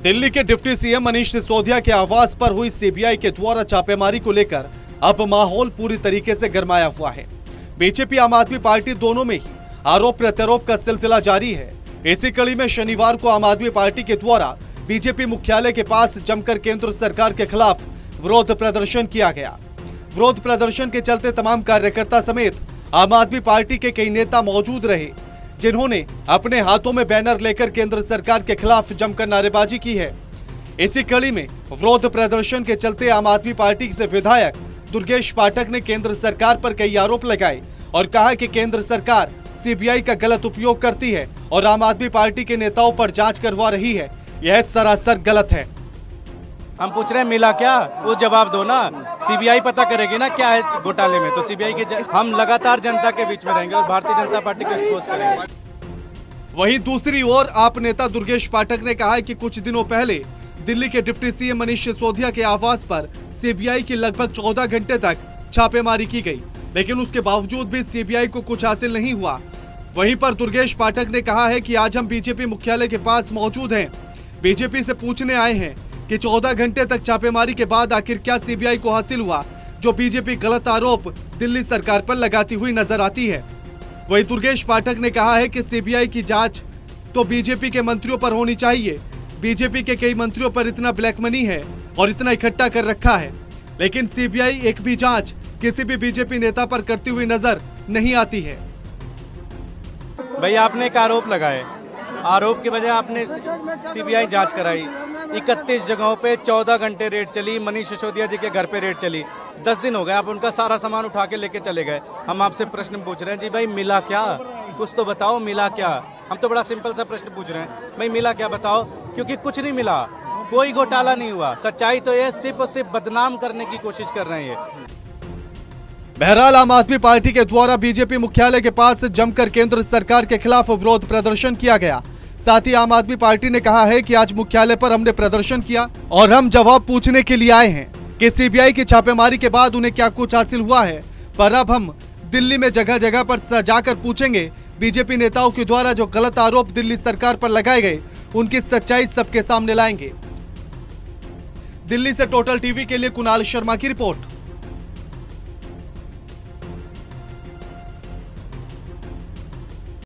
दिल्ली के deputy CM Manish Sisodia के आवास पर हुई सीबीआई के द्वारा छापेमारी को लेकर अब माहौल पूरी तरीके से गरमाया हुआ है। बीजेपी आम आदमी पार्टी दोनों में ही आरोप प्रत्यारोप का सिलसिला जारी है। इसी कड़ी में शनिवार को आम आदमी पार्टी के द्वारा बीजेपी मुख्यालय के पास जमकर केंद्र सरकार के खिलाफ विरोध प्रदर्शन किया गया। विरोध प्रदर्शन के चलते तमाम कार्यकर्ता समेत आम आदमी पार्टी के कई नेता मौजूद रहे, जिन्होंने अपने हाथों में बैनर लेकर केंद्र सरकार के खिलाफ जमकर नारेबाजी की है। इसी कड़ी में विरोध प्रदर्शन के चलते आम आदमी पार्टी से विधायक दुर्गेश पाठक ने केंद्र सरकार पर कई आरोप लगाए और कहा कि केंद्र सरकार सीबीआई का गलत उपयोग करती है और आम आदमी पार्टी के नेताओं पर जांच करवा रही है। यह सरासर गलत है। हम पूछ रहे हैं मिला क्या, वो जवाब दो ना। सीबीआई पता करेगी ना क्या है घोटाले में, तो सीबीआई के हम लगातार जनता के बीच में रहेंगे और भारतीय जनता पार्टी को एक्सपोज करेंगे। वहीं दूसरी ओर आप नेता दुर्गेश पाठक ने कहा है कि कुछ दिनों पहले दिल्ली के डिप्टी सीएम मनीष सिसोदिया के आवास पर सीबीआई की लगभग 14 घंटे तक छापेमारी की गई, लेकिन उसके बावजूद भी सीबीआई को कुछ हासिल नहीं हुआ। वहीं पर दुर्गेश पाठक ने कहा है कि आज हम बीजेपी मुख्यालय के पास मौजूद हैं, बीजेपी से पूछने आए हैं कि 14 घंटे तक छापेमारी के बाद आखिर क्या सीबीआई को हासिल हुआ, जो बीजेपी गलत आरोप दिल्ली सरकार पर लगाती हुई नजर आती है। वहीं दुर्गेश पाठक ने कहा है कि सीबीआई की जांच तो बीजेपी के मंत्रियों पर होनी चाहिए। बीजेपी के कई मंत्रियों पर इतना ब्लैक मनी है और इतना इकट्ठा कर रखा है, लेकिन सीबीआई एक भी जांच किसी भी बीजेपी नेता पर करती हुई नजर नहीं आती है। भाई आपने एक आरोप लगाए, आरोप के बजाय आपने सीबीआई जांच कराई। 31 जगहों पे 14 घंटे रेड चली, मनीष सिसोदिया जी के घर पे रेड चली। 10 दिन हो गए, आप उनका सारा सामान उठा के लेके चले गए। हम आपसे प्रश्न पूछ रहे हैं, जी भाई मिला क्या, कुछ तो बताओ मिला क्या। हम तो बड़ा सिंपल सा प्रश्न पूछ रहे हैं, भाई मिला क्या बताओ, क्योंकि कुछ नहीं मिला, कोई घोटाला नहीं हुआ। सच्चाई तो ये सिर्फ और सिर्फ बदनाम करने की कोशिश कर रहे हैं। बहरहाल आम आदमी पार्टी के द्वारा बीजेपी मुख्यालय के पास जमकर केंद्र सरकार के खिलाफ विरोध प्रदर्शन किया गया। साथ ही आम आदमी पार्टी ने कहा है कि आज मुख्यालय पर हमने प्रदर्शन किया और हम जवाब पूछने के लिए आए हैं कि सीबीआई की छापेमारी के बाद उन्हें क्या कुछ हासिल हुआ है। पर अब हम दिल्ली में जगह जगह पर जाकर पूछेंगे, बीजेपी नेताओं के द्वारा जो गलत आरोप दिल्ली सरकार पर लगाए गए उनकी सच्चाई सबके सामने लाएंगे। दिल्ली से टोटल टीवी के लिए कुणाल शर्मा की रिपोर्ट।